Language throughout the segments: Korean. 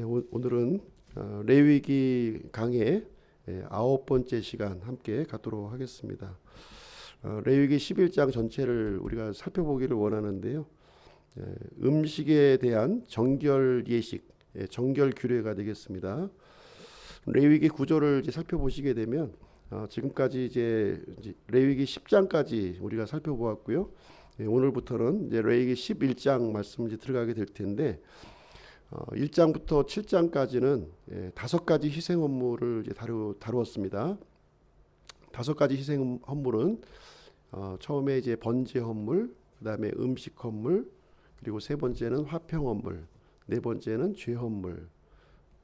오늘은 레위기 강의 9번째 시간 함께 갖도록 하겠습니다. 레위기 11장 전체를 우리가 살펴보기를 원하는데요. 음식에 대한 정결 예식, 정결 규례가 되겠습니다. 레위기 구조를 이제 살펴보시게 되면 지금까지 이제 레위기 10장까지 우리가 살펴보았고요. 오늘부터는 이제 레위기 11장 말씀 이제 들어가게 될 텐데 1장부터 7장까지는 5가지 희생 헌물을 이제 다루었습니다. 5가지 희생 헌물은 처음에 이제 번제 헌물, 그다음에 음식 헌물, 그리고 세 번째는 화평 헌물, 네 번째는 죄 헌물,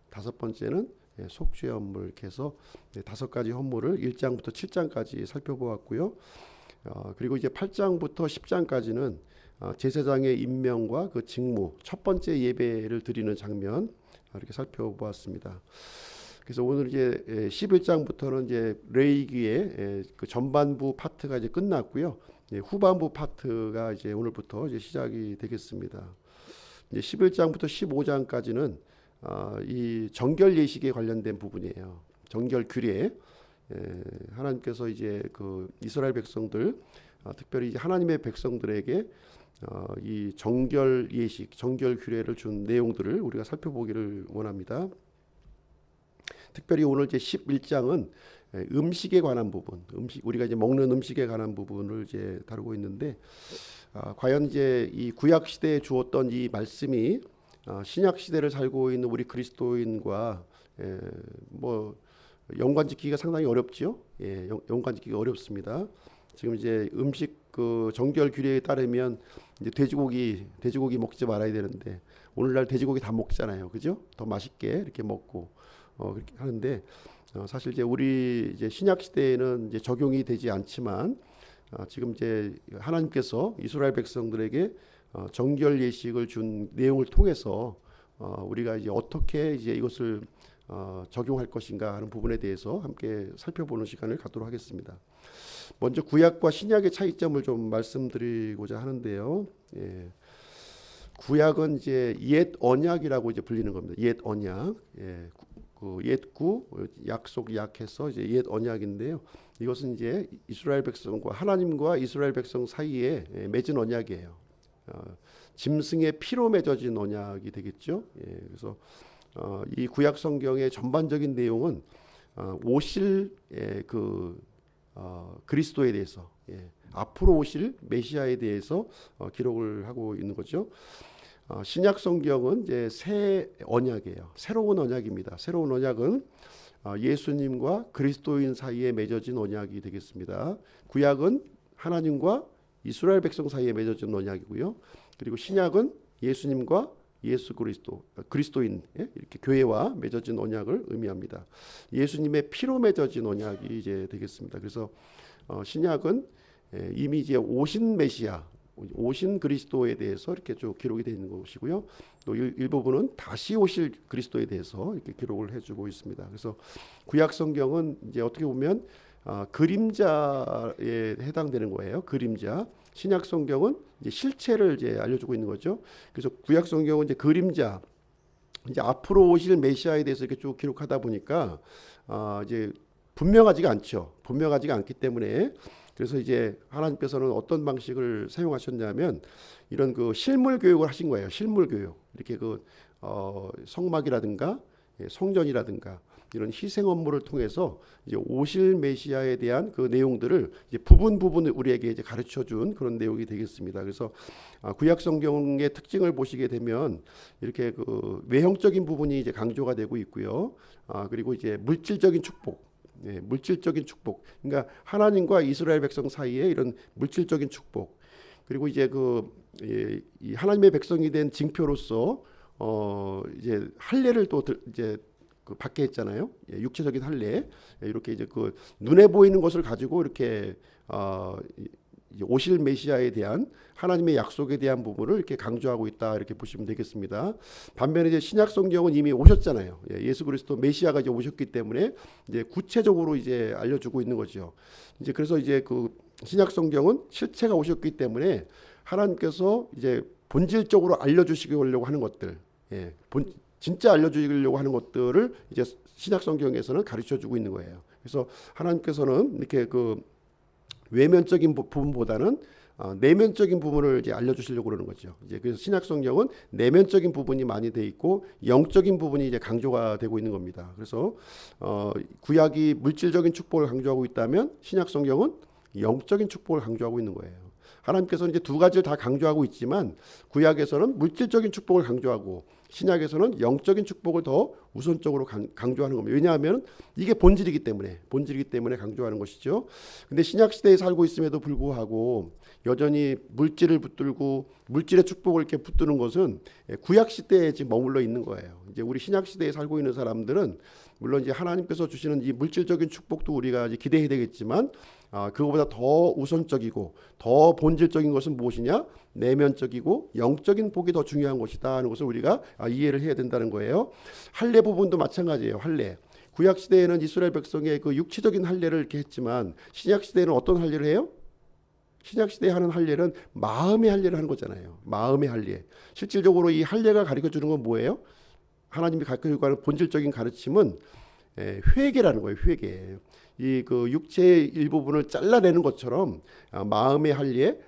다섯 번째는 속죄 헌물, 이렇게 해서 5가지 헌물을 1장부터 7장까지 살펴보았고요. 그리고 이제 8장부터 10장까지는 제사장의 임명과 그 직무, 첫 번째 예배를 드리는 장면 이렇게 살펴보았습니다. 그래서 오늘 이제 11장부터는 이제 레위기의 그 전반부 파트가 이제 끝났고요. 후반부 파트가 이제 오늘부터 이제 시작이 되겠습니다. 이제 11장부터 15장까지는 이 정결 예식에 관련된 부분이에요. 정결 규례. 하나님께서 이제 그 이스라엘 백성들, 특별히 이제 하나님의 백성들에게 이 정결 예식, 정결 규례를 준 내용들을 우리가 살펴보기를 원합니다. 특별히 오늘 이제 11장은 음식에 관한 부분, 우리가 이제 먹는 음식에 관한 부분을 이제 다루고 있는데, 과연 이제 이 구약 시대에 주었던 이 말씀이 신약 시대를 살고 있는 우리 그리스도인과 뭐 연관짓기가 상당히 어렵지요. 연관짓기가 어렵습니다. 지금 이제 음식 그 정결 규례에 따르면 이제 돼지고기 먹지 말아야 되는데 오늘날 돼지고기 다 먹잖아요, 그죠? 더 맛있게 이렇게 먹고 그렇게 하는데 사실 이제 우리 이제 신약 시대에는 이제 적용이 되지 않지만 지금 이제 하나님께서 이스라엘 백성들에게 정결 예식을 준 내용을 통해서 우리가 이제 어떻게 이제 이것을 적용할 것인가 하는 부분에 대해서 함께 살펴보는 시간을 갖도록 하겠습니다. 먼저 구약과 신약의 차이점을 좀 말씀드리고자 하는데요. 구약은 이제 옛 언약이라고 이제 불리는 겁니다. 옛 언약, 그 옛구, 약속, 약해서 이제 옛 언약인데요. 이것은 이제 이스라엘 백성과 하나님과 이스라엘 백성 사이에 맺은 언약이에요. 짐승의 피로 맺어진 언약이 되겠죠. 그래서 이 구약 성경의 전반적인 내용은 오실 그 그리스도에 대해서, 앞으로 오실 메시아에 대해서 기록을 하고 있는 거죠. 신약 성경은 이제 새 언약이에요. 새로운 언약입니다. 새로운 언약은 예수님과 그리스도인 사이에 맺어진 언약이 되겠습니다. 구약은 하나님과 이스라엘 백성 사이에 맺어진 언약이고요. 그리고 신약은 예수님과 예수 그리스도인, 이렇게 교회와 맺어진 언약을 의미합니다. 예수님의 피로 맺어진 언약이 이제 되겠습니다. 그래서 신약은 이미 이제 오신 메시아, 오신 그리스도에 대해서 이렇게 쭉 기록이 되어 있는 것이고요. 또 일부분은 다시 오실 그리스도에 대해서 이렇게 기록을 해주고 있습니다. 그래서 구약 성경은 이제 어떻게 보면 그림자에 해당되는 거예요. 그림자. 신약 성경은 이제 실체를 이제 알려주고 있는 거죠. 그래서 구약 성경은 이제 그림자, 이제 앞으로 오실 메시아에 대해서 이렇게 쭉 기록하다 보니까 이제 분명하지가 않죠. 분명하지가 않기 때문에 그래서 이제 하나님께서는 어떤 방식을 사용하셨냐면 이런 그 실물 교육을 하신 거예요. 실물 교육. 이렇게 그 성막이라든가 성전이라든가 이런 희생 업무를 통해서 이제 오실 메시아에 대한 그 내용들을 이제 부분 우리에게 이제 가르쳐 준 그런 내용이 되겠습니다. 그래서 구약 성경의 특징을 보시게 되면 이렇게 그 외형적인 부분이 이제 강조가 되고 있고요. 그리고 이제 물질적인 축복. 물질적인 축복. 그러니까 하나님과 이스라엘 백성 사이에 이런 물질적인 축복. 그리고 이제 이 하나님의 백성이 된 징표로서 이제 할례를 또 이제 받게 했잖아요. 육체적인 할례. 이렇게 이제 그 눈에 보이는 것을 가지고 이렇게 오실 메시아에 대한 하나님의 약속에 대한 부분을 이렇게 강조하고 있다, 이렇게 보시면 되겠습니다. 반면에 이제 신약 성경은 이미 오셨잖아요. 예수 그리스도 메시아가 이제 오셨기 때문에 이제 구체적으로 이제 알려주고 있는 거죠. 이제 그래서 이제 그 신약 성경은 실체가 오셨기 때문에 하나님께서 이제 본질적으로 알려주시려고 하는 것들, 진짜 알려주려고 하는 것들을 이제 신약 성경에서는 가르쳐주고 있는 거예요. 그래서 하나님께서는 이렇게 그 외면적인 부분보다는 내면적인 부분을 이제 알려주시려고 그러는 거죠. 이제 그래서 신약 성경은 내면적인 부분이 많이 돼 있고 영적인 부분이 이제 강조가 되고 있는 겁니다. 그래서 구약이 물질적인 축복을 강조하고 있다면 신약 성경은 영적인 축복을 강조하고 있는 거예요. 하나님께서는 이제 두 가지를 다 강조하고 있지만 구약에서는 물질적인 축복을 강조하고 신약에서는 영적인 축복을 더 우선적으로 강조하는 겁니다. 왜냐하면 이게 본질이기 때문에 강조하는 것이죠. 근데 신약 시대에 살고 있음에도 불구하고 여전히 물질을 붙들고 물질의 축복을 이렇게 붙드는 것은 구약 시대에 지금 머물러 있는 거예요. 이제 우리 신약 시대에 살고 있는 사람들은 물론 이제 하나님께서 주시는 이 물질적인 축복도 우리가 이제 기대해야 되겠지만 그거보다 더 우선적이고 더 본질적인 것은 무엇이냐? 내면적이고 영적인 복이 더 중요한 것이다 하는 것을 우리가 이해를 해야 된다는 거예요. 할례 부분도 마찬가지예요. 할례. 구약 시대에는 이스라엘 백성의 그 육체적인 할례를 이렇게 했지만 신약 시대에는 어떤 할례를 해요? 신약 시대에 하는 할례는 마음의 할례를 하는 거잖아요. 마음의 할례. 실질적으로 이 할례가 가르쳐 주는 건 뭐예요? 하나님이 가르쳐 주고 하는 본질적인 가르침은 회개라는 거예요. 회개. 이 그 육체의 일부분을 잘라내는 것처럼 마음의 할례,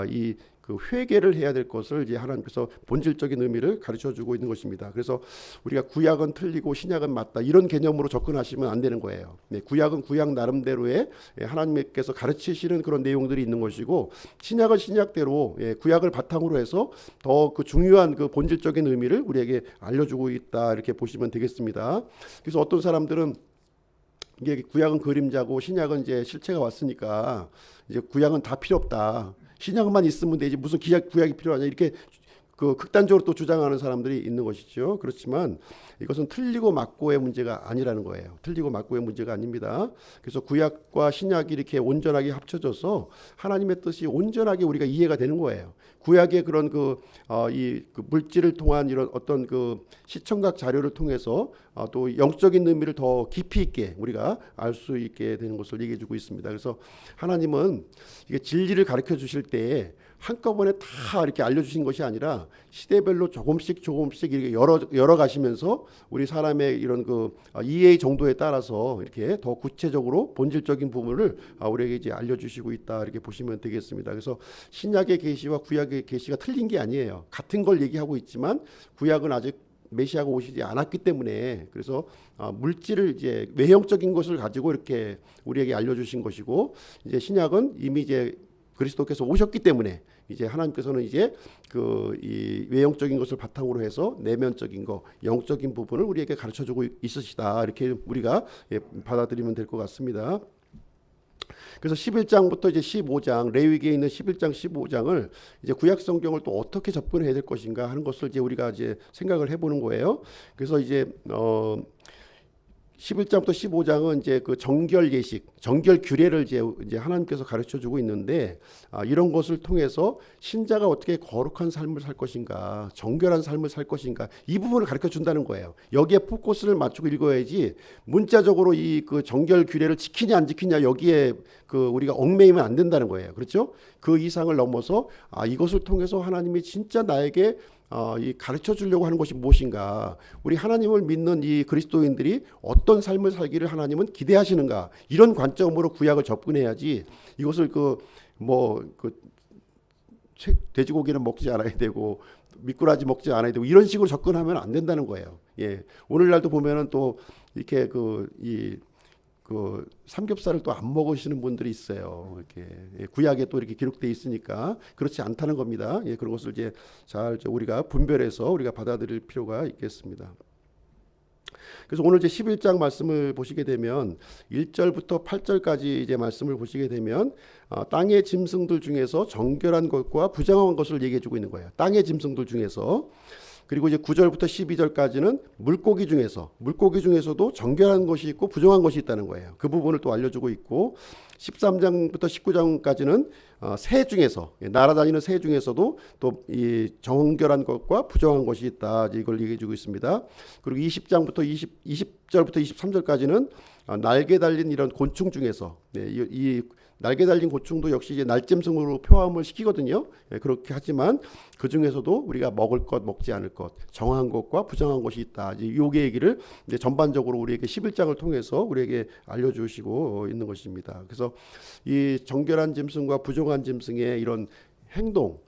이 그 회개를 해야 될 것을 이제 하나님께서 본질적인 의미를 가르쳐 주고 있는 것입니다. 그래서 우리가 구약은 틀리고 신약은 맞다 이런 개념으로 접근하시면 안 되는 거예요. 구약은 구약 나름대로의 하나님께서 가르치시는 그런 내용들이 있는 것이고 신약은 신약대로 구약을 바탕으로 해서 더 그 중요한 그 본질적인 의미를 우리에게 알려주고 있다 이렇게 보시면 되겠습니다. 그래서 어떤 사람들은 이게 구약은 그림자고 신약은 이제 실체가 왔으니까 이제 구약은 다 필요 없다. 신약만 있으면 되지 무슨 구약이 필요하냐 이렇게 그 극단적으로 또 주장하는 사람들이 있는 것이죠. 그렇지만 이것은 틀리고 맞고의 문제가 아니라는 거예요. 틀리고 맞고의 문제가 아닙니다. 그래서 구약과 신약이 이렇게 온전하게 합쳐져서 하나님의 뜻이 온전하게 우리가 이해가 되는 거예요. 구약의 그런 그 물질을 통한 이런 어떤 그 시청각 자료를 통해서 또 영적인 의미를 더 깊이 있게 우리가 알 수 있게 되는 것을 얘기해주고 있습니다. 그래서 하나님은 이게 진리를 가르쳐 주실 때 한꺼번에 다 이렇게 알려주신 것이 아니라 시대별로 조금씩 이렇게 열어 가시면서 우리 사람의 이런 그 이해 정도에 따라서 이렇게 더 구체적으로 본질적인 부분을 우리에게 이제 알려주시고 있다 이렇게 보시면 되겠습니다. 그래서 신약의 계시와 구약의 계시가 틀린 게 아니에요. 같은 걸 얘기하고 있지만 구약은 아직 메시아가 오시지 않았기 때문에 그래서 물질을 이제 외형적인 것을 가지고 이렇게 우리에게 알려주신 것이고 이제 신약은 이미 이제 그리스도께서 오셨기 때문에 이제 하나님께서는 이제 이 외형적인 것을 바탕으로 해서 내면적인 거, 영적인 부분을 우리에게 가르쳐주고 있으시다 이렇게 우리가 받아들이면 될 것 같습니다. 그래서 11장부터 이제 15장 레위기에 있는 11장 15장을 이제 구약 성경을 또 어떻게 접근해야 될 것인가 하는 것을 이제 우리가 이제 생각을 해보는 거예요. 그래서 이제 11장부터 15장은 이제 그 정결 예식, 정결 규례를 이제 하나님께서 가르쳐 주고 있는데 이런 것을 통해서 신자가 어떻게 거룩한 삶을 살 것인가, 정결한 삶을 살 것인가 이 부분을 가르쳐 준다는 거예요. 여기에 포커스를 맞추고 읽어야지 문자적으로 이 그 정결 규례를 지키냐 안 지키냐 여기에 그 우리가 얽매이면 안 된다는 거예요. 그렇죠? 그 이상을 넘어서 이것을 통해서 하나님이 진짜 나에게 이 가르쳐 주려고 하는 것이 무엇인가, 우리 하나님을 믿는 이 그리스도인들이 어떤 삶을 살기를 하나님은 기대하시는가, 이런 관점으로 구약을 접근해야지 이것을 돼지고기는 먹지 않아야 되고 미꾸라지 먹지 않아야 되고 이런 식으로 접근하면 안 된다는 거예요. 오늘날도 보면은 또 이렇게 삼겹살을 또 안 먹으시는 분들이 있어요. 이렇게 구약에 또 이렇게 기록되어 있으니까 그렇지 않다는 겁니다. 그런 것을 이제 잘 우리가 분별해서 우리가 받아들일 필요가 있겠습니다. 그래서 오늘 이제 11장 말씀을 보시게 되면 1절부터 8절까지 이제 말씀을 보시게 되면 땅의 짐승들 중에서 정결한 것과 부정한 것을 얘기해 주고 있는 거예요. 땅의 짐승들 중에서. 그리고 이제 9절부터 12절까지는 물고기 중에서도 정결한 것이 있고 부정한 것이 있다는 거예요. 그 부분을 또 알려주고 있고 13장부터 19장까지는 새 중에서 날아다니는 새 중에서도 또 이 정결한 것과 부정한 것이 있다. 이걸 얘기해 주고 있습니다. 그리고 20장부터 20절부터 23절까지는 날개 달린 이런 곤충 중에서 이 날개 달린 곤충도 역시 이제 날짐승으로 표함을 시키거든요. 그렇게 하지만 그 중에서도 우리가 먹을 것, 먹지 않을 것, 정한 것과 부정한 것이 있다. 이제 요게 얘기를 이제 전반적으로 우리에게 11장을 통해서 우리에게 알려주시고 있는 것입니다. 그래서 이 정결한 짐승과 부정한 짐승의 이런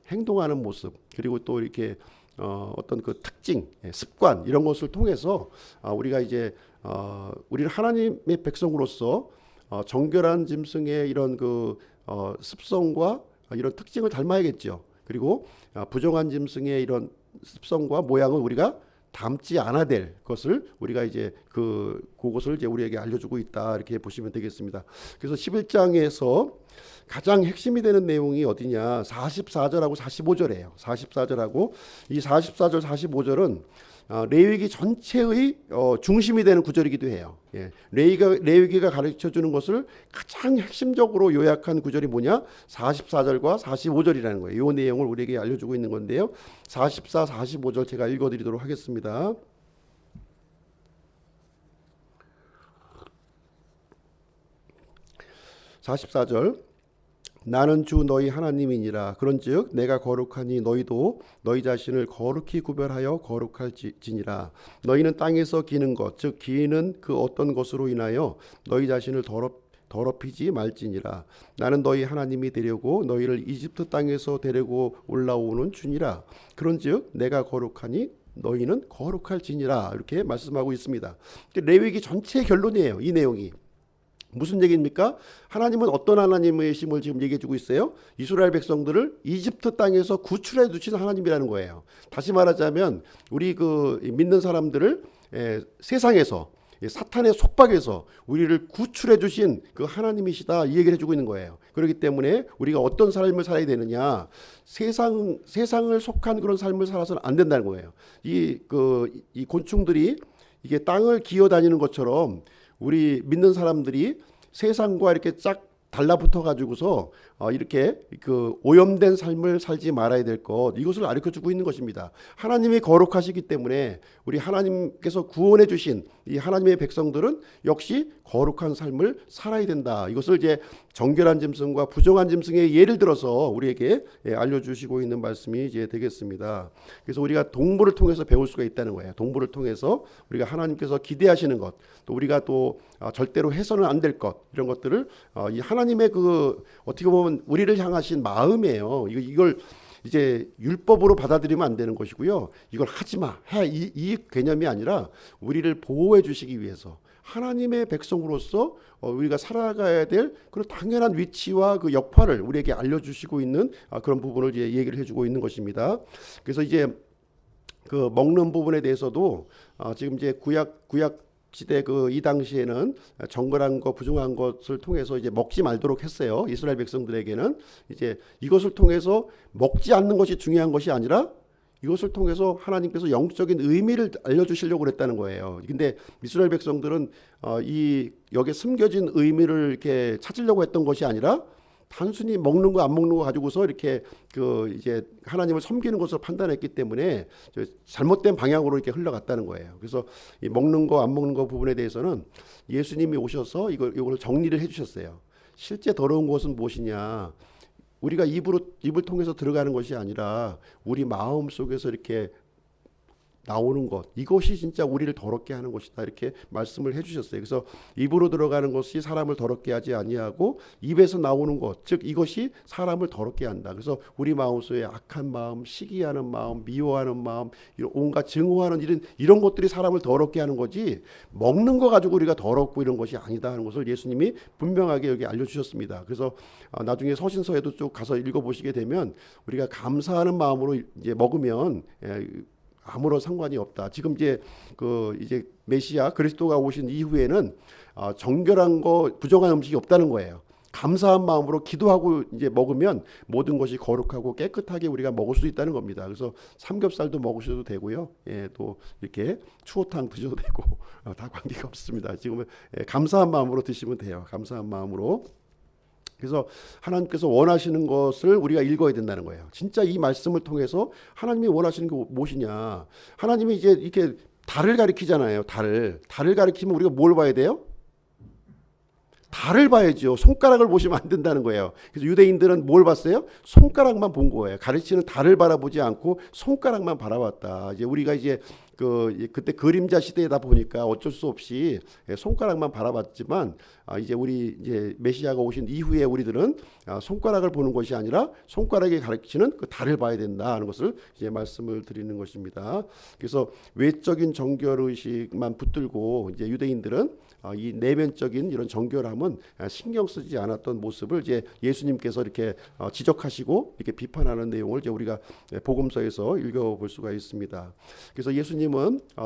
행동하는 모습, 그리고 또 이렇게 어떤 그 특징, 습관 이런 것을 통해서 우리가 이제 우리는 하나님의 백성으로서 정결한 짐승의 이런 그 습성과 이런 특징을 닮아야겠죠. 그리고 부정한 짐승의 이런 습성과 모양을 우리가 닮지 않아야 될 것을 우리가 이제 그것을 이제 우리에게 알려주고 있다, 이렇게 보시면 되겠습니다. 그래서 11장에서 가장 핵심이 되는 내용이 어디냐? 44절하고 45절이에요. 44절하고 이 44절 45절은 레위기 전체의 중심이 되는 구절이기도 해요. 레위기가 가르쳐주는 것을 가장 핵심적으로 요약한 구절이 뭐냐? 44절과 45절이라는 거예요. 이 내용을 우리에게 알려주고 있는 건데요. 44, 45절 제가 읽어드리도록 하겠습니다. 44절, 나는 주 너희 하나님이니라. 그런즉 내가 거룩하니 너희도 너희 자신을 거룩히 구별하여 거룩할지니라. 너희는 땅에서 기는 것, 즉 기는 그 어떤 것으로 인하여 너희 자신을 더럽히지 말지니라. 나는 너희 하나님이 되려고 너희를 이집트 땅에서 데리고 올라오는 주니라. 그런즉 내가 거룩하니 너희는 거룩할지니라. 이렇게 말씀하고 있습니다. 레위기 전체의 결론이에요, 이 내용이. 무슨 얘기입니까? 하나님은 어떤 하나님이심을 지금 얘기해 주고 있어요? 이스라엘 백성들을 이집트 땅에서 구출해 주신 하나님이라는 거예요. 다시 말하자면 우리 믿는 사람들을 세상에서 사탄의 속박에서 우리를 구출해 주신 그 하나님이시다, 이 얘기를 해주고 있는 거예요. 그렇기 때문에 우리가 어떤 삶을 살아야 되느냐? 세상을 속한 그런 삶을 살아서는 안 된다는 거예요. 이 곤충들이 이게 땅을 기어 다니는 것처럼 우리 믿는 사람들이 세상과 이렇게 쫙 달라붙어 가지고서 이렇게 오염된 삶을 살지 말아야 될 것, 이것을 가르쳐주고 있는 것입니다. 하나님이 거룩하시기 때문에 우리 하나님께서 구원해 주신 이 하나님의 백성들은 역시 거룩한 삶을 살아야 된다. 이것을 이제 정결한 짐승과 부정한 짐승의 예를 들어서 우리에게 알려주시고 있는 말씀이 이제 되겠습니다. 그래서 우리가 동물을 통해서 배울 수가 있다는 거예요. 동물을 통해서 우리가 하나님께서 기대하시는 것, 또 우리가 또 절대로 해서는 안 될 것, 이런 것들을 이 하나님의 어떻게 보면 우리를 향하신 마음이에요. 이걸 이제 율법으로 받아들이면 안 되는 것이고요. 이걸 하지 마, 해, 이 개념이 아니라 우리를 보호해 주시기 위해서 하나님의 백성으로서 우리가 살아가야 될 그런 당연한 위치와 그 역할을 우리에게 알려주시고 있는 그런 부분을 이제 얘기를 해주고 있는 것입니다. 그래서 이제 먹는 부분에 대해서도 지금 이제 구약 시대 이 당시에는 정결한 것, 부정한 것을 통해서 이제 먹지 말도록 했어요. 이스라엘 백성들에게는 이제 이것을 통해서 먹지 않는 것이 중요한 것이 아니라 이것을 통해서 하나님께서 영적인 의미를 알려주시려고 그랬다는 거예요. 근데 이스라엘 백성들은 여기에 숨겨진 의미를 이렇게 찾으려고 했던 것이 아니라 단순히 먹는 거 안 먹는 거 가지고서 이렇게 이제 하나님을 섬기는 것을 판단했기 때문에 잘못된 방향으로 이렇게 흘러갔다는 거예요. 그래서 이 먹는 거 안 먹는 거 부분에 대해서는 예수님이 오셔서 이걸 정리를 해주셨어요. 실제 더러운 것은 무엇이냐? 우리가 입을 통해서 들어가는 것이 아니라 우리 마음 속에서 이렇게 나오는 것, 이것이 진짜 우리를 더럽게 하는 것이다, 이렇게 말씀을 해주셨어요. 그래서 입으로 들어가는 것이 사람을 더럽게 하지 아니하고 입에서 나오는 것, 즉 이것이 사람을 더럽게 한다. 그래서 우리 마음속에 악한 마음, 시기하는 마음, 미워하는 마음, 온갖 증오하는 이런 것들이 사람을 더럽게 하는 거지, 먹는 거 가지고 우리가 더럽고 이런 것이 아니다 하는 것을 예수님이 분명하게 여기 알려주셨습니다. 그래서 나중에 서신서에도 쭉 가서 읽어보시게 되면 우리가 감사하는 마음으로 이제 먹으면 아무런 상관이 없다. 지금 이제 메시아 그리스도가 오신 이후에는 정결한 거, 부정한 음식이 없다는 거예요. 감사한 마음으로 기도하고 이제 먹으면 모든 것이 거룩하고 깨끗하게 우리가 먹을 수 있다는 겁니다. 그래서 삼겹살도 먹으셔도 되고요. 또 이렇게 추어탕 드셔도 되고 다 관계가 없습니다. 지금은 감사한 마음으로 드시면 돼요. 감사한 마음으로. 그래서 하나님께서 원하시는 것을 우리가 읽어야 된다는 거예요. 진짜 이 말씀을 통해서 하나님이 원하시는 게 무엇이냐. 하나님이 이제 이렇게 달을 가리키잖아요. 달을 가리키면 우리가 뭘 봐야 돼요? 달을 봐야죠. 손가락을 보시면 안 된다는 거예요. 그래서 유대인들은 뭘 봤어요? 손가락만 본 거예요. 가르치는 달을 바라보지 않고 손가락만 바라봤다. 이제 우리가 이제 그때 그림자 시대다 보니까 어쩔 수 없이 손가락만 바라봤지만 이제 우리 이제 메시아가 오신 이후에 우리들은 손가락을 보는 것이 아니라 손가락이 가르치는 그 달을 봐야 된다는 것을 이제 말씀을 드리는 것입니다. 그래서 외적인 정결 의식만 붙들고 이제 유대인들은 이 내면적인 이런 정결함은 신경 쓰지 않았던 모습을 이제 예수님께서 이렇게 지적하시고 이렇게 비판하는 내용을 이제 우리가 복음서에서 읽어볼 수가 있습니다. 그래서 예수님은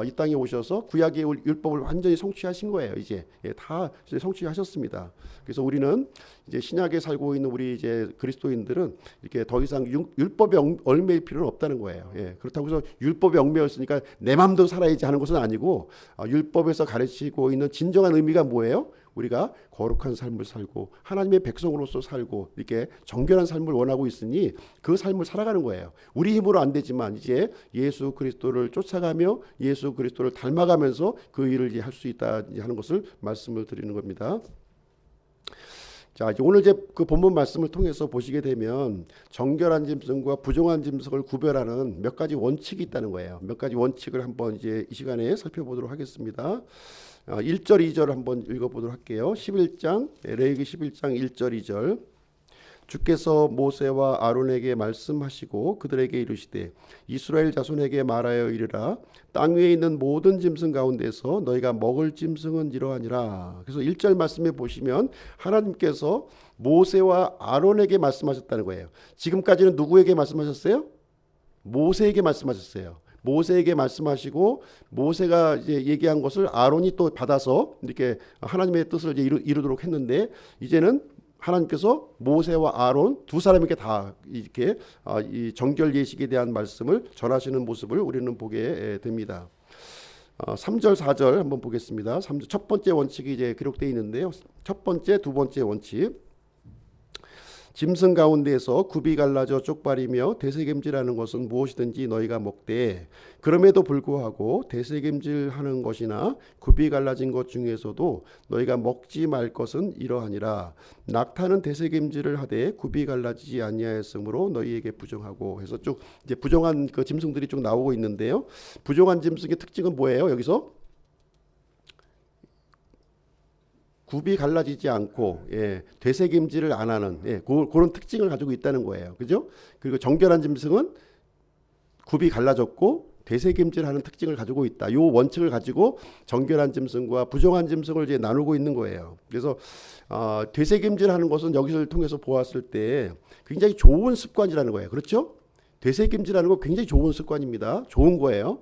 이 땅에 오셔서 구약의 율법을 완전히 성취하신 거예요. 이제 다 성취하셨습니다. 그래서 우리는 이제 신약에 살고 있는 우리 이제 그리스도인들은 이렇게 더 이상 율법에 얽매일 필요는 없다는 거예요. 그렇다고 해서 율법에 얽매였으니까 내 마음대로 살아야지 하는 것은 아니고 율법에서 가르치고 있는 진정한 의미가 뭐예요? 우리가 거룩한 삶을 살고 하나님의 백성으로서 살고 이렇게 정결한 삶을 원하고 있으니 그 삶을 살아가는 거예요. 우리 힘으로 안 되지만 이제 예수 그리스도를 쫓아가며 예수 그리스도를 닮아가면서 그 일을 할 수 있다 하는 것을 말씀을 드리는 겁니다. 자, 이제 오늘 이제 그 본문 말씀을 통해서 보시게 되면 정결한 짐승과 부정한 짐승을 구별하는 몇 가지 원칙이 있다는 거예요. 몇 가지 원칙을 한번 이제 이 시간에 살펴보도록 하겠습니다. 1절 2절 한번 읽어보도록 할게요. 11장 레위기 11장 1절 2절 주께서 모세와 아론에게 말씀하시고 그들에게 이르시되 이스라엘 자손에게 말하여 이르라 땅 위에 있는 모든 짐승 가운데서 너희가 먹을 짐승은 이러하니라. 그래서 1절 말씀에 보시면 하나님께서 모세와 아론에게 말씀하셨다는 거예요. 지금까지는 누구에게 말씀하셨어요? 모세에게 말씀하셨어요. 모세에게 말씀하시고 모세가 이제 얘기한 것을 아론이 또 받아서 이렇게 하나님의 뜻을 이제 이루도록 했는데 이제는 하나님께서 모세와 아론 두 사람에게 다 이렇게 이 정결 예식에 대한 말씀을 전하시는 모습을 우리는 보게 됩니다. 3절 4절 한번 보겠습니다. 3절 첫 번째 원칙이 이제 기록되어 있는데요. 첫 번째, 두 번째 원칙. 짐승 가운데에서 굽이 갈라져 쪽발이며 되새김질하는 것은 무엇이든지 너희가 먹되 그럼에도 불구하고 되새김질하는 것이나 굽이 갈라진 것 중에서도 너희가 먹지 말 것은 이러하니라. 낙타는 되새김질을 하되 굽이 갈라지지 아니하였으므로 너희에게 부정하고 해서 쭉 이제 부정한 그 짐승들이 쭉 나오고 있는데요. 부정한 짐승의 특징은 뭐예요? 여기서 굽이 갈라지지 않고 되새김질을 안 하는 그런 특징을 가지고 있다는 거예요. 그죠? 그리고 정결한 짐승은 굽이 갈라졌고 되새김질하는 특징을 가지고 있다. 이 원칙을 가지고 정결한 짐승과 부정한 짐승을 이제 나누고 있는 거예요. 그래서 되새김질하는 것은 여기를 통해서 보았을 때 굉장히 좋은 습관이라는 거예요. 그렇죠? 되새김질하는 거 굉장히 좋은 습관입니다. 좋은 거예요.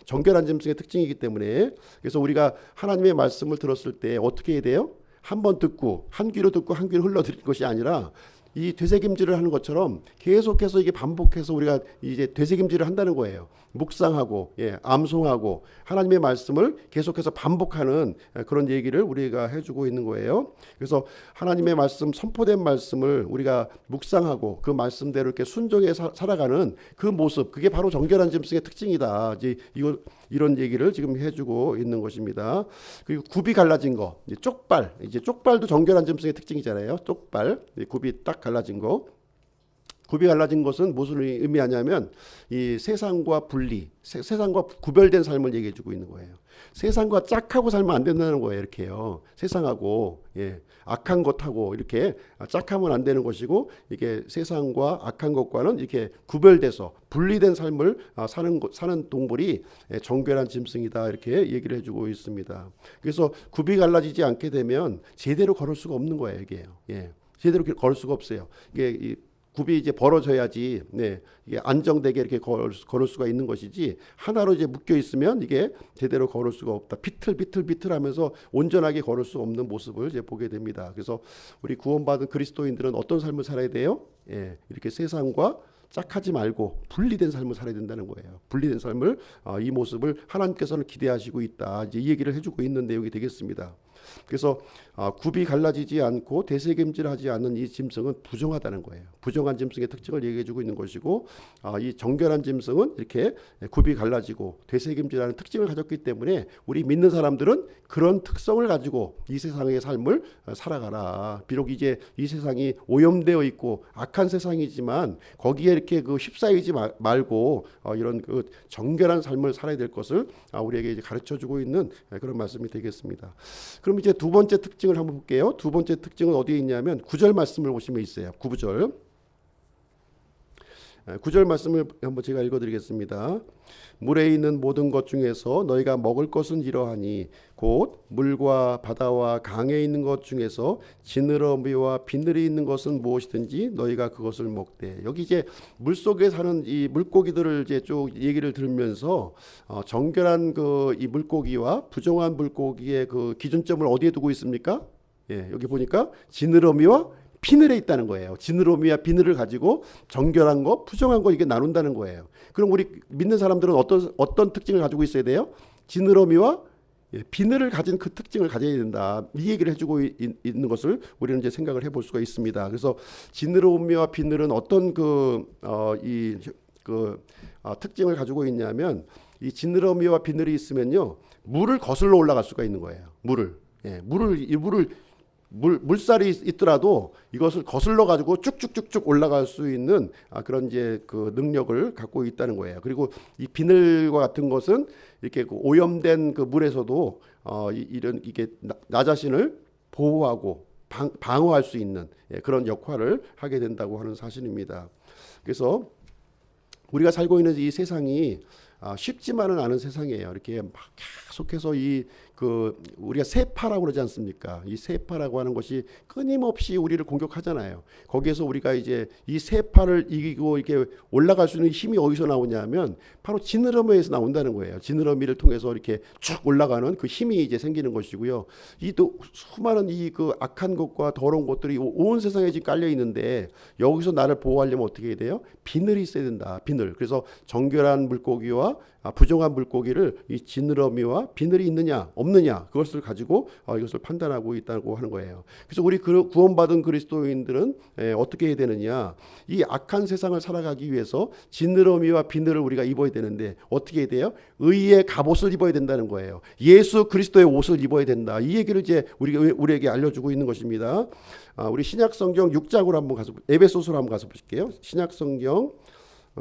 정결한 짐승의 특징이기 때문에. 그래서 우리가 하나님의 말씀을 들었을 때 어떻게 해야 돼요? 한 번 듣고 한 귀로 듣고 한 귀로 흘러들일 것이 아니라 이 되새김질을 하는 것처럼 계속해서 이게 반복해서 우리가 이제 되새김질을 한다는 거예요. 묵상하고 암송하고 하나님의 말씀을 계속해서 반복하는 그런 얘기를 우리가 해주고 있는 거예요. 그래서 하나님의 말씀, 선포된 말씀을 우리가 묵상하고 그 말씀대로 이렇게 순종해 살아가는 그 모습, 그게 바로 정결한 짐승의 특징이다. 이제 이런 얘기를 지금 해주고 있는 것입니다. 그리고 굽이 갈라진 거, 쪽발, 이제 쪽발도 정결한 짐승의 특징이잖아요. 쪽발, 굽이 딱 갈라진 거. 굽이 갈라진 것은 무슨 의미하냐면 이 세상과 분리, 세상과 구별된 삶을 얘기해 주고 있는 거예요. 세상과 짝하고 살면 안 된다는 거예요. 이렇게요. 세상하고 악한 것하고 이렇게 짝하면 안 되는 것이고 이게 세상과 악한 것과는 이렇게 구별돼서 분리된 삶을 사는 동물이 정결한 짐승이다. 이렇게 얘기를 해주고 있습니다. 그래서 굽이 갈라지지 않게 되면 제대로 걸을 수가 없는 거예요. 이게 제대로 걸을 수가 없어요. 이게 굽이 이제 벌어져야지 이게 안정되게 이렇게 걸을 수가 있는 것이지 하나로 이제 묶여 있으면 이게 제대로 걸을 수가 없다. 비틀비틀하면서 온전하게 걸을 수 없는 모습을 이제 보게 됩니다. 그래서 우리 구원받은 그리스도인들은 어떤 삶을 살아야 돼요? 이렇게 세상과 짝하지 말고 분리된 삶을 살아야 된다는 거예요. 분리된 삶을 이 모습을 하나님께서는 기대하시고 있다. 이제 이 얘기를 해주고 있는 내용이 되겠습니다. 그래서 굽이 갈라지지 않고 되새김질하지 않는 이 짐승은 부정하다는 거예요. 부정한 짐승의 특징을 얘기해주고 있는 것이고, 이 정결한 짐승은 이렇게 굽이 갈라지고 되새김질하는 특징을 가졌기 때문에 우리 믿는 사람들은 그런 특성을 가지고 이 세상의 삶을 살아가라. 비록 이제 이 세상이 오염되어 있고 악한 세상이지만 거기에 이렇게 휩싸이지 말고 이런 정결한 삶을 살아야 될 것을 우리에게 이제 가르쳐주고 있는 그런 말씀이 되겠습니다. 그럼 이제 두 번째 특징을 한번 볼게요. 두 번째 특징은 어디에 있냐면 9절 말씀을 보시면 있어요. 9절. 9절 말씀을 한번 제가 읽어드리겠습니다. 물에 있는 모든 것 중에서 너희가 먹을 것은 이러하니 곧 물과 바다와 강에 있는 것 중에서 지느러미와 비늘이 있는 것은 무엇이든지 너희가 그것을 먹되. 여기 이제 물속에 사는 이 물고기들을 이제 쭉 얘기를 들으면서 정결한 이 물고기와 부정한 물고기의 그 기준점을 어디에 두고 있습니까? 여기 보니까 지느러미와 비늘에 있다는 거예요. 지느러미와 비늘을 가지고 정결한 거, 부정한 거 이게 나눈다는 거예요. 그럼 우리 믿는 사람들은 어떤 특징을 가지고 있어야 돼요? 지느러미와 비늘을 가진 그 특징을 가져야 된다. 이 얘기를 해주고 있는 것을 우리는 이제 생각을 해볼 수가 있습니다. 그래서 지느러미와 비늘은 어떤 특징을 가지고 있냐면 이 지느러미와 비늘이 있으면요 물을 거슬러 올라갈 수가 있는 거예요. 물살이 있더라도 이것을 거슬러 가지고 쭉쭉쭉쭉 올라갈 수 있는 그런 이제 그 능력을 갖고 있다는 거예요. 그리고 이 비늘과 같은 것은 이렇게 오염된 그 물에서도 이게 나 자신을 보호하고 방어할 수 있는 그런 역할을 하게 된다고 하는 사실입니다. 그래서 우리가 살고 있는 이 세상이 쉽지만은 않은 세상이에요. 이렇게 막 계속해서 우리가 세파라고 그러지 않습니까? 이 세파라고 하는 것이 끊임없이 우리를 공격하잖아요. 거기에서 우리가 이제 이 세파를 이기고 이렇게 올라갈 수 있는 힘이 어디서 나오냐면 바로 지느러미에서 나온다는 거예요. 지느러미를 통해서 이렇게 쭉 올라가는 그 힘이 이제 생기는 것이고요. 이 또 수많은 그 악한 것과 더러운 것들이 온 세상에 지금 깔려 있는데 여기서 나를 보호하려면 어떻게 해야 돼요? 비늘이 있어야 된다. 비늘. 그래서 정결한 물고기와 부정한 물고기를 이 지느러미와 비늘이 있느냐 없느냐 그것을 가지고 이것을 판단하고 있다고 하는 거예요. 그래서 우리 구원받은 그리스도인들은 어떻게 해야 되느냐, 이 악한 세상을 살아가기 위해서 지느러미와 비늘을 우리가 입어야 되는데 어떻게 해야 돼요? 의의 갑옷을 입어야 된다는 거예요. 예수 그리스도의 옷을 입어야 된다. 이 얘기를 이제 우리에게 알려주고 있는 것입니다. 우리 신약성경 6장으로 한번 가서 에베소서로 한번 가서 보실게요. 신약성경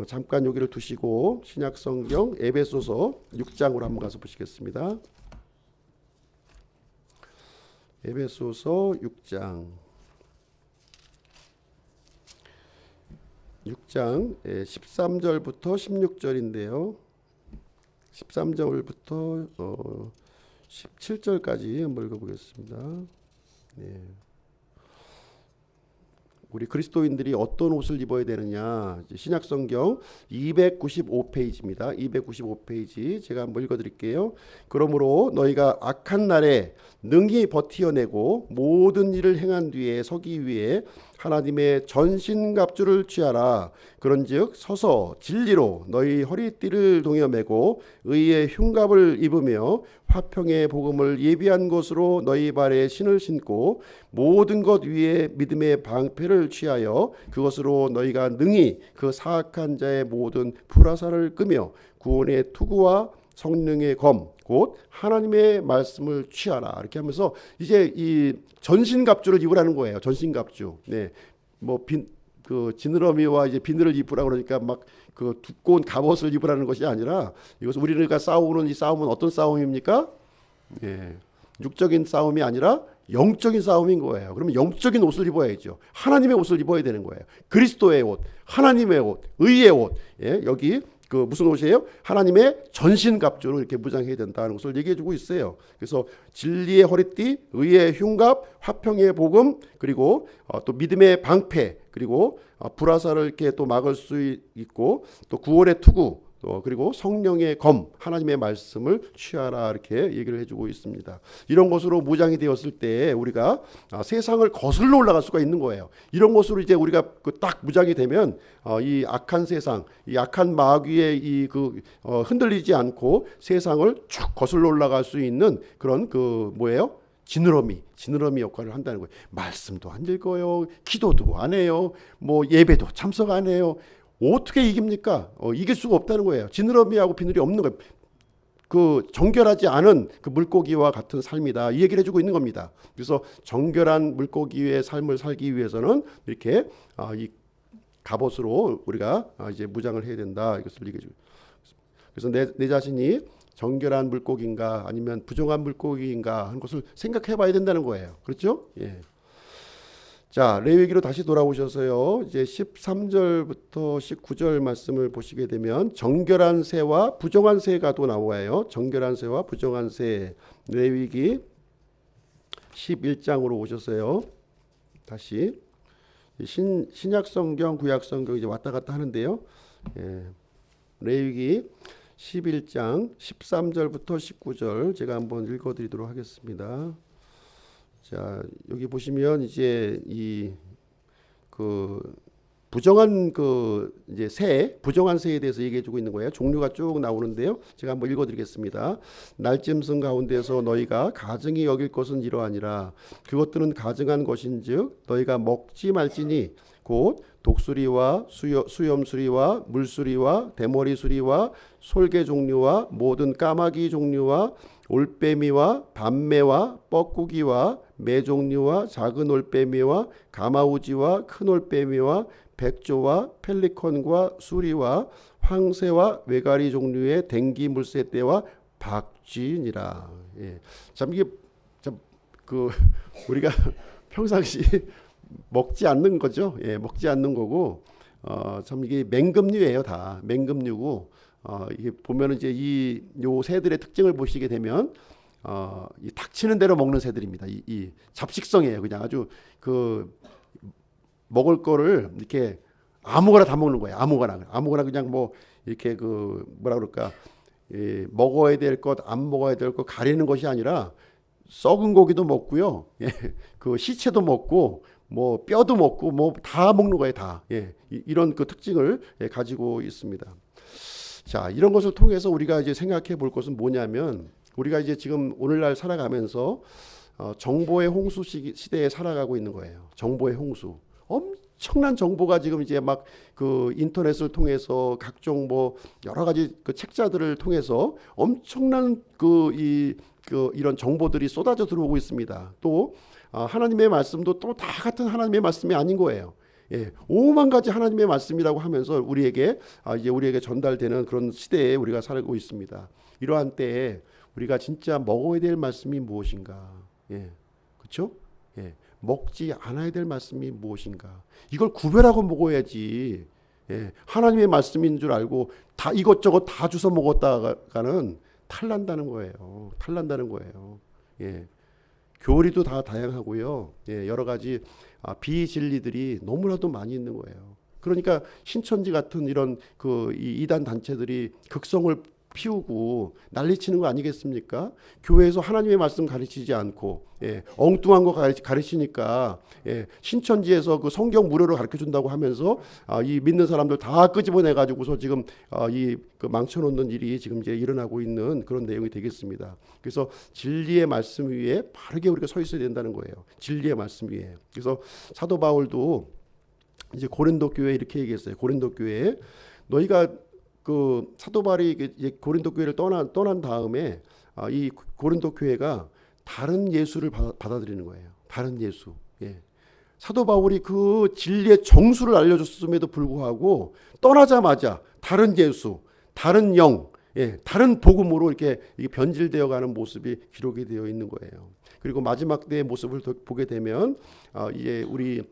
잠깐 여기를 두시고 신약성경 에베소서 6장으로 한번 가서 보시겠습니다. 에베소서 6장 13절부터 16절인데요. 13절부터 17절까지 한번 읽어보겠습니다. 네. 우리 그리스도인들이 어떤 옷을 입어야 되느냐, 신약성경 295페이지입니다. 295페이지 제가 한번 읽어드릴게요. 그러므로 너희가 악한 날에 능히 버티어내고 모든 일을 행한 뒤에 서기 위해 하나님의 전신갑주를 취하라. 그런즉 서서 진리로 너희 허리띠를 동여매고 의의 흉갑을 입으며 화평의 복음을 예비한 것으로 너희 발에 신을 신고 모든 것 위에 믿음의 방패를 취하여 그것으로 너희가 능히 그 사악한 자의 모든 불화살을 끄며 구원의 투구와 성령의 검 곧 하나님의 말씀을 취하라. 이렇게 하면서 이제 이 전신갑주를 입으라는 거예요. 전신갑주. 네, 그 지느러미와 이제 비늘을 입으라 그러니까 막 그 두꺼운 갑옷을 입으라는 것이 아니라 이것은 우리가 싸우는 이 싸움은 어떤 싸움입니까? 예, 육적인 싸움이 아니라 영적인 싸움인 거예요. 그러면 영적인 옷을 입어야죠. 하나님의 옷을 입어야 되는 거예요. 그리스도의 옷, 하나님의 옷, 의의 옷. 예, 여기 무슨 옷이에요? 하나님의 전신갑주로 이렇게 무장해야 된다는 것을 얘기해주고 있어요. 그래서 진리의 허리띠, 의의 흉갑, 화평의 복음, 그리고 또 믿음의 방패, 그리고 불화살을 이렇게 또 막을 수 있고 또 구원의 투구, 그리고 성령의 검, 하나님의 말씀을 취하라 이렇게 얘기를 해주고 있습니다. 이런 것으로 무장이 되었을 때 우리가 세상을 거슬러 올라갈 수가 있는 거예요. 이런 것으로 이제 우리가 딱 무장이 되면 이 악한 세상, 이 악한 마귀의 흔들리지 않고 세상을 쭉 거슬러 올라갈 수 있는 그런 뭐예요? 지느러미 역할을 한다는 거예요. 말씀도 안 읽어요. 기도도 안 해요. 뭐 예배도 참석 안 해요. 어떻게 이깁니까? 이길 수가 없다는 거예요. 지느러미하고 비늘이 없는 거예요. 그 정결하지 않은 그 물고기와 같은 삶이다. 이 얘기를 해주고 있는 겁니다. 그래서 정결한 물고기의 삶을 살기 위해서는 이렇게 이 갑옷으로 우리가 이제 무장을 해야 된다. 이것을 얘기해 주고. 그래서 내 자신이 정결한 물고기인가 아니면 부정한 물고기인가 하는 것을 생각해 봐야 된다는 거예요. 그렇죠? 예. 자, 레위기로 다시 돌아오셔서요. 이제 13절부터 19절 말씀을 보시게 되면 정결한 새와 부정한 새가 또 나와요. 정결한 새와 부정한 새. 레위기 11장으로 오셨어요. 다시 신약 성경, 구약 성경 이제 왔다 갔다 하는데요. 예. 레위기 11장 13절부터 19절 제가 한번 읽어드리도록 하겠습니다. 자, 여기 보시면 이제 이 부정한 이제 부정한 새에 대해서 얘기해주고 있는 거예요. 종류가 쭉 나오는데요. 제가 한번 읽어드리겠습니다. 날짐승 가운데서 너희가 가증히 여길 것은 이러하니라. 그것들은 가증한 것인즉 너희가 먹지 말지니 곧 독수리와 수염수리와 물수리와 대머리수리와 솔개 종류와 모든 까마귀 종류와 올빼미와 밤매와 뻐꾸기와 매 종류와 작은 올빼미와 가마우지와 큰 올빼미와 백조와 펠리컨과 수리와 황새와 외가리 종류의 댕기 물새떼와 박쥐니라. 예. 참 이게 우리가 평상시 먹지 않는 거죠. 예, 먹지 않는 거고, 참 이게 맹금류예요, 다 맹금류고, 이게 보면은 이제 요 새들의 특징을 보시게 되면, 이 닥치는 대로 먹는 새들입니다. 이 잡식성이에요. 그냥 아주 먹을 거를 이렇게 아무거나 다 먹는 거예요. 아무거나 그냥 뭐 이렇게 뭐라 그럴까, 먹어야 될 것, 안 먹어야 될 것 가리는 것이 아니라 썩은 고기도 먹고요, 예, 그 시체도 먹고. 뭐 뼈도 먹고 뭐 다 먹는 거예요, 다. 예, 이런 그 특징을 가지고 있습니다. 자, 이런 것을 통해서 우리가 이제 생각해 볼 것은 뭐냐면 우리가 이제 지금 오늘날 살아가면서 정보의 홍수 시대에 살아가고 있는 거예요. 정보의 홍수. 엄청난 정보가 지금 이제 막 인터넷을 통해서 각종 뭐 여러 가지 책자들을 통해서 엄청난 이런 정보들이 쏟아져 들어오고 있습니다. 또 하나님의 말씀도 또 다 같은 하나님의 말씀이 아닌 거예요. 예, 5만 가지 하나님의 말씀이라고 하면서 우리에게 전달되는 그런 시대에 우리가 살고 있습니다. 이러한 때에 우리가 진짜 먹어야 될 말씀이 무엇인가? 예, 그렇죠? 예, 먹지 않아야 될 말씀이 무엇인가? 이걸 구별하고 먹어야지. 예, 하나님의 말씀인 줄 알고 다 이것저것 다 주워 먹었다가는 탈난다는 거예요. 예. 교리도 다 다양하고요. 예, 여러 가지 비진리들이 너무나도 많이 있는 거예요. 그러니까 신천지 같은 이런 이 이단 단체들이 극성을 피우고 난리치는 거 아니겠습니까? 교회에서 하나님의 말씀 가르치지 않고, 예, 엉뚱한 거 가르치니까, 예, 신천지에서 그 성경 무료로 가르쳐 준다고 하면서 이 믿는 사람들 다 끄집어내 가지고서 지금 망쳐놓는 일이 지금 이제 일어나고 있는 그런 내용이 되겠습니다. 그래서 진리의 말씀 위에 바르게 우리가 서 있어야 된다는 거예요. 진리의 말씀 위에. 그래서 사도 바울도 이제 고린도 교회에 이렇게 얘기했어요. 고린도 교회에 너희가 사도 바울이 이제 고린도 교회를 떠난 다음에 이 고린도 교회가 다른 예수를 받아들이는 거예요. 다른 예수. 예. 사도 바울이 그 진리의 정수를 알려줬음에도 불구하고 떠나자마자 다른 예수, 다른 영, 예, 다른 복음으로 이렇게 변질되어가는 모습이 기록이 되어 있는 거예요. 그리고 마지막 때의 모습을 보게 되면 이제 우리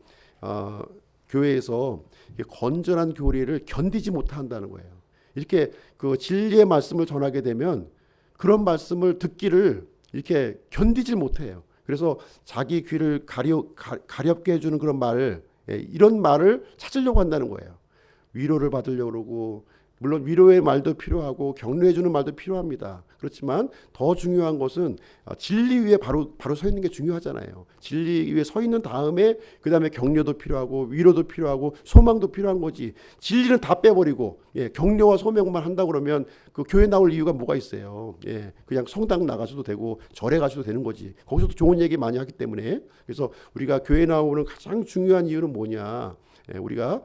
교회에서 건전한 교리를 견디지 못한다는 거예요. 이렇게 진리의 말씀을 전하게 되면 그런 말씀을 듣기를 이렇게 견디질 못해요. 그래서 자기 귀를 가렵게 해주는 그런 말, 이런 말을 찾으려고 한다는 거예요. 위로를 받으려고 그러고, 물론 위로의 말도 필요하고 격려해 주는 말도 필요합니다. 그렇지만 더 중요한 것은 진리 위에 바로 서 있는 게 중요하잖아요. 진리 위에 서 있는 다음에 그 다음에 격려도 필요하고 위로도 필요하고 소망도 필요한 거지. 진리는 다 빼버리고 격려와 소명만 한다 그러면 그 교회 나올 이유가 뭐가 있어요. 그냥 성당 나가셔도 되고 절에 가셔도 되는 거지. 거기서도 좋은 얘기 많이 하기 때문에. 그래서 우리가 교회 나오는 가장 중요한 이유는 뭐냐. 우리가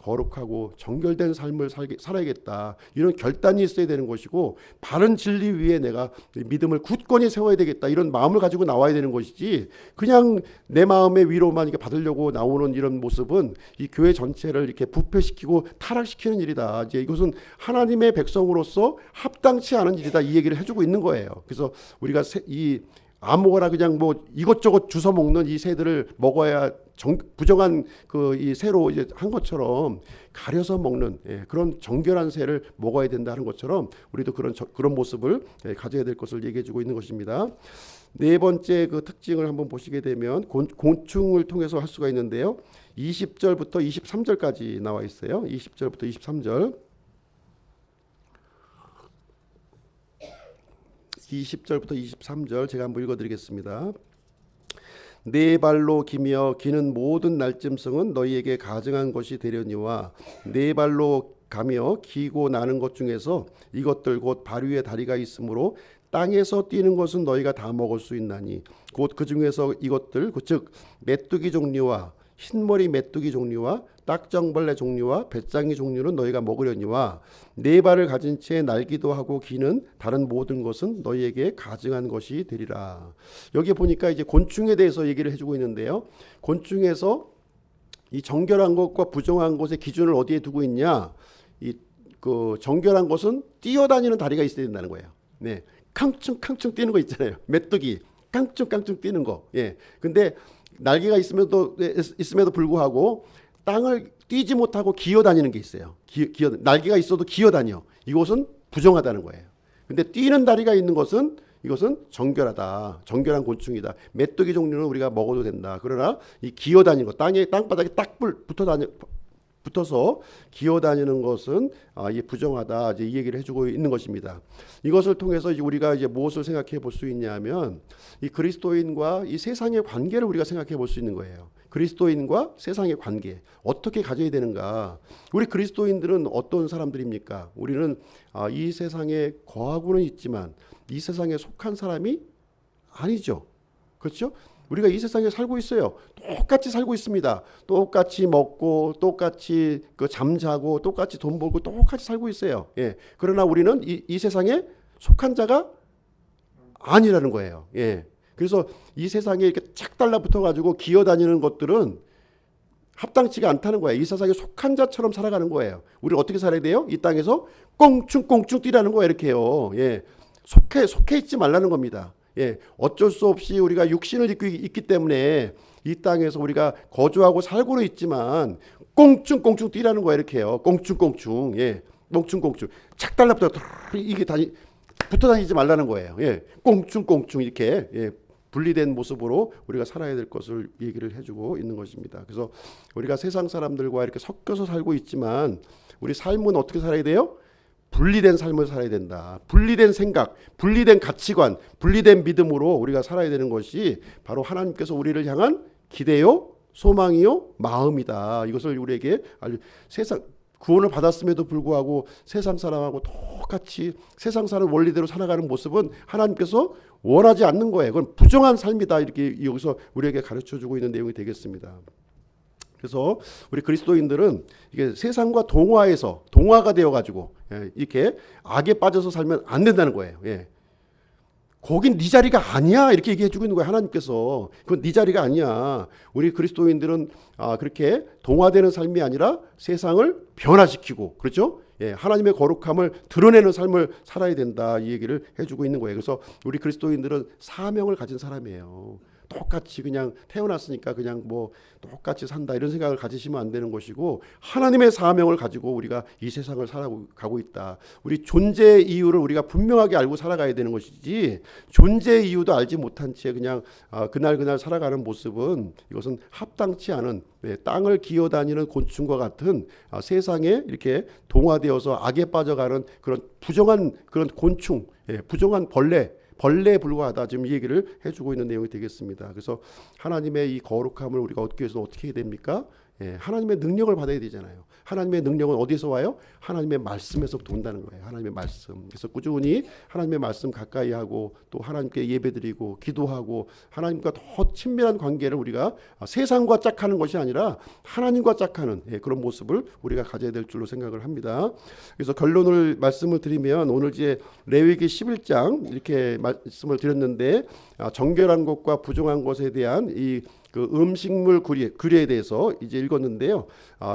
거룩하고 정결된 삶을 살아야겠다. 이런 결단이 있어야 되는 것이고 바른 진리 위에 내가 믿음을 굳건히 세워야 되겠다. 이런 마음을 가지고 나와야 되는 것이지 그냥 내 마음의 위로만 이렇게 받으려고 나오는 이런 모습은 이 교회 전체를 이렇게 부패시키고 타락시키는 일이다. 이제 이것은 하나님의 백성으로서 합당치 않은 일이다. 이 얘기를 해주고 있는 거예요. 그래서 우리가 이 아무거나 그냥 뭐 이것저것 주워 먹는 이 새들을 먹어야 부정한 그 이 새로 이제 한 것처럼 가려서 먹는 그런 정결한 새를 먹어야 된다는 것처럼 우리도 그런 모습을 가져야 될 것을 얘기해주고 있는 것입니다. 네 번째 그 특징을 한번 보시게 되면 곤충을 통해서 할 수가 있는데요. 20절부터 23절까지 나와 있어요. 20절부터 23절. 20절부터 23절 제가 한번 읽어드리겠습니다. 네 발로 기며 기는 모든 날짐승은 너희에게 가증한 것이 되려니와 네 발로 가며 기고 나는 것 중에서 이것들 곧 발 위에 다리가 있으므로 땅에서 뛰는 것은 너희가 다 먹을 수 있나니 곧 그 중에서 이것들 즉 메뚜기 종류와 흰머리 메뚜기 종류와 딱정벌레 종류와 배짱이 종류는 너희가 먹으려니와 네 발을 가진 채 날기도 하고 기는 다른 모든 것은 너희에게 가증한 것이 되리라. 여기 보니까 이제 곤충에 대해서 얘기를 해주고 있는데요. 곤충에서 이 정결한 것과 부정한 것의 기준을 어디에 두고 있냐? 그 정결한 것은 뛰어다니는 다리가 있어야 된다는 거예요. 네, 캉충캉충 뛰는 거 있잖아요. 메뚜기 깡충깡충 뛰는 거. 근데 날개가 있음에도 불구하고 땅을 뛰지 못하고 기어다니는 게 있어요. 날개가 있어도 기어다녀. 이것은 부정하다는 거예요. 근데 뛰는 다리가 있는 것은 이것은 정결하다. 정결한 곤충이다. 메뚜기 종류는 우리가 먹어도 된다. 그러나 이 기어다니는 것, 땅바닥에 딱 붙어서 기어다니는 것은 이게 부정하다. 이제 이 얘기를 해주고 있는 것입니다. 이것을 통해서 우리가 이제 무엇을 생각해 볼 수 있냐면 이 그리스도인과 이 세상의 관계를 우리가 생각해 볼 수 있는 거예요. 그리스도인과 세상의 관계 어떻게 가져야 되는가? 우리 그리스도인들은 어떤 사람들입니까? 우리는 이 세상에 거하고는 있지만 이 세상에 속한 사람이 아니죠. 그렇죠? 우리가 이 세상에 살고 있어요. 똑같이 살고 있습니다. 똑같이 먹고 똑같이 잠자고 똑같이 돈 벌고 똑같이 살고 있어요. 그러나 우리는 이 세상에 속한 자가 아니라는 거예요. 그래서 이 세상에 이렇게 착 달라붙어 가지고 기어다니는 것들은 합당치가 않다는 거예요. 이 세상에 속한 자처럼 살아가는 거예요. 우리는 어떻게 살아야 돼요? 이 땅에서 꽁충꽁충 뛰라는 거예요. 이렇게요. 속해 있지 말라는 겁니다. 어쩔 수 없이 우리가 육신을 입고 있기 때문에 이 땅에서 우리가 거주하고 살고는 있지만 꽁충꽁충 뛰라는 거예요. 이렇게요. 꽁충꽁충. 꽁충꽁충. 착 달라붙어 이게 붙어 다니지 말라는 거예요. 꽁충꽁충 이렇게 분리된 모습으로 우리가 살아야 될 것을 얘기를 해주고 있는 것입니다. 그래서 우리가 세상 사람들과 이렇게 섞여서 살고 있지만 우리 삶은 어떻게 살아야 돼요? 분리된 삶을 살아야 된다. 분리된 생각, 분리된 가치관, 분리된 믿음으로 우리가 살아야 되는 것이 바로 하나님께서 우리를 향한 기대요, 소망이요, 마음이다. 이것을 우리에게 세상 구원을 받았음에도 불구하고 세상 사람하고 똑같이 세상 사람 원리대로 살아가는 모습은 하나님께서 원하지 않는 거예요. 그건 부정한 삶이다. 이렇게 여기서 우리에게 가르쳐주고 있는 내용이 되겠습니다. 그래서 우리 그리스도인들은 이게 세상과 동화가 되어가지고 이렇게 악에 빠져서 살면 안 된다는 거예요. 거긴 네 자리가 아니야 이렇게 얘기해주고 있는 거예요. 하나님께서 그건 네 자리가 아니야. 우리 그리스도인들은 그렇게 동화되는 삶이 아니라 세상을 변화시키고 그렇죠? 하나님의 거룩함을 드러내는 삶을 살아야 된다 이 얘기를 해주고 있는 거예요. 그래서 우리 그리스도인들은 사명을 가진 사람이에요. 똑같이 그냥 태어났으니까 그냥 뭐 똑같이 산다 이런 생각을 가지시면 안 되는 것이고, 하나님의 사명을 가지고 우리가 이 세상을 살아가고 있다. 우리 존재의 이유를 우리가 분명하게 알고 살아가야 되는 것이지, 존재의 이유도 알지 못한 채 그냥 그날 살아가는 모습은, 이것은 합당치 않은, 땅을 기어다니는 곤충과 같은 세상에 이렇게 동화되어서 악에 빠져가는 그런 부정한 그런 곤충, 부정한 벌레에 불과하다, 지금 이 얘기를 해주고 있는 내용이 되겠습니다. 그래서 하나님의 이 거룩함을 우리가 얻기 위해서 어떻게 해야 됩니까? 하나님의 능력을 받아야 되잖아요. 하나님의 능력은 어디서 와요? 하나님의 말씀에서부터 온다는 거예요. 하나님의 말씀. 그래서 꾸준히 하나님의 말씀 가까이 하고, 또 하나님께 예배드리고 기도하고, 하나님과 더 친밀한 관계를 우리가 세상과 짝하는 것이 아니라 하나님과 짝하는 그런 모습을 우리가 가져야 될 줄로 생각을 합니다. 그래서 결론을 말씀을 드리면, 오늘 이제 레위기 11장 이렇게 말씀을 드렸는데, 정결한 것과 부정한 것에 대한 그 음식물 규례에 대해서 이제 읽었는데요.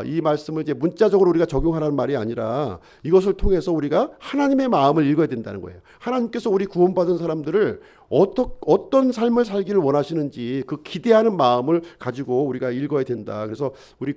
이 말씀을 이제 문자적으로 우리가 적용하라는 말이 아니라, 이것을 통해서 우리가 하나님의 마음을 읽어야 된다는 거예요. 하나님께서 우리 구원받은 사람들을 어떤 삶을 살기를 원하시는지 그 기대하는 마음을 가지고 우리가 읽어야 된다. 그래서 우리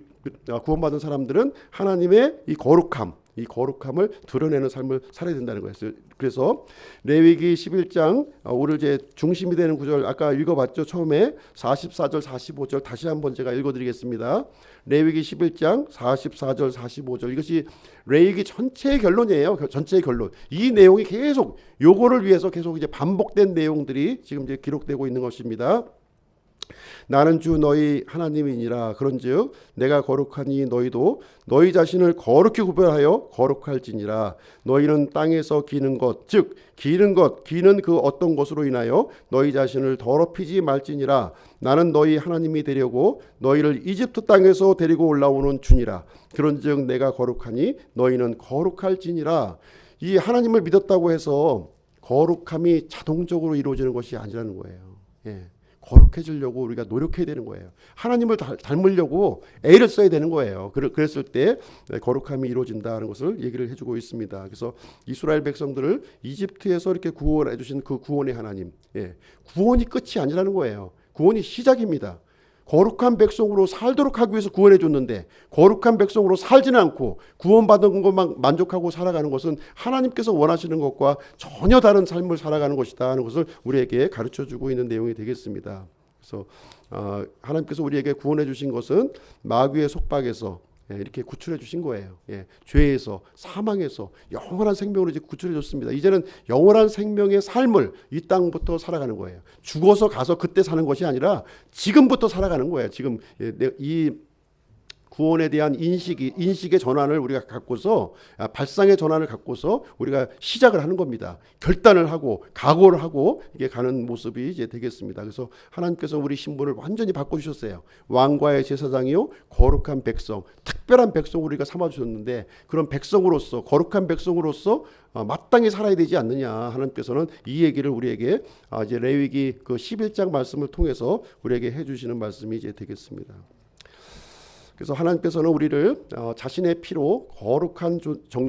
구원받은 사람들은 하나님의 이 거룩함을 드러내는 삶을 살아야 된다는 거예요. 그래서 레위기 11장 오늘 이제 중심이 되는 구절 아까 읽어봤죠. 처음에 44절 45절 다시 한번 제가 읽어드리겠습니다. 레위기 11장 44절 45절, 이것이 레위기 전체의 결론이에요. 전체의 결론. 이 내용이 계속 요거를 위해서 계속 이제 반복된 내용들이 지금 이제 기록되고 있는 것입니다. 나는 주 너희 하나님이니라. 그런즉 내가 거룩하니 너희도 너희 자신을 거룩히 구별하여 거룩할지니라. 너희는 땅에서 기는 것, 즉 기는 그 어떤 것으로 인하여 너희 자신을 더럽히지 말지니라. 나는 너희 하나님이 되려고 너희를 이집트 땅에서 데리고 올라오는 주니라. 그런즉 내가 거룩하니 너희는 거룩할지니라. 이 하나님을 믿었다고 해서 거룩함이 자동적으로 이루어지는 것이 아니라는 거예요. 거룩해지려고 우리가 노력해야 되는 거예요. 하나님을 닮으려고 애를 써야 되는 거예요. 그랬을 때 거룩함이 이루어진다는 것을 얘기를 해주고 있습니다. 그래서 이스라엘 백성들을 이집트에서 이렇게 구원해 주신 그 구원의 하나님, 구원이 끝이 아니라는 거예요. 구원이 시작입니다. 거룩한 백성으로 살도록 하기 위해서 구원해 줬는데, 거룩한 백성으로 살지는 않고 구원받은 것만 만족하고 살아가는 것은 하나님께서 원하시는 것과 전혀 다른 삶을 살아가는 것이다 하는 것을 우리에게 가르쳐주고 있는 내용이 되겠습니다. 그래서 하나님께서 우리에게 구원해 주신 것은 마귀의 속박에서 이렇게 구출해 주신 거예요. 죄에서, 사망에서 영원한 생명으로 이제 구출해 줬습니다. 이제는 영원한 생명의 삶을 이 땅부터 살아가는 거예요. 죽어서 가서 그때 사는 것이 아니라 지금부터 살아가는 거예요. 지금 이 구원에 대한 인식의 전환을 우리가 갖고서, 발상의 전환을 갖고서 우리가 시작을 하는 겁니다. 결단을 하고 각오를 하고 이게 가는 모습이 이제 되겠습니다. 그래서 하나님께서 우리 신분을 완전히 바꿔주셨어요. 왕과의 제사장이요 거룩한 백성, 특별한 백성으로 우리가 삼아주셨는데, 그런 백성으로서, 거룩한 백성으로서 마땅히 살아야 되지 않느냐. 하나님께서는 이 얘기를 우리에게 이제 레위기 그 11장 말씀을 통해서 우리에게 해주시는 말씀이 이제 되겠습니다. 그래서 하나님께서는 우리를 자신의 피로 거룩한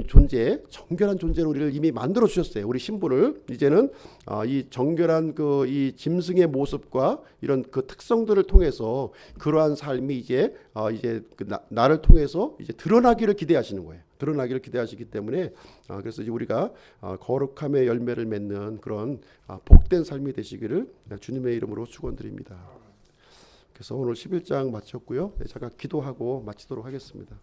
존재, 정결한 존재로 우리를 이미 만들어 주셨어요. 우리 신분을 이제는 이 정결한 이 짐승의 모습과 이런 그 특성들을 통해서 그러한 삶이 이제 나를 통해서 이제 드러나기를 기대하시는 거예요. 드러나기를 기대하시기 때문에 그래서 이제 우리가 거룩함의 열매를 맺는 그런 복된 삶이 되시기를 주님의 이름으로 축원드립니다. 그래서 오늘 11장 마쳤고요. 잠깐 기도하고 마치도록 하겠습니다.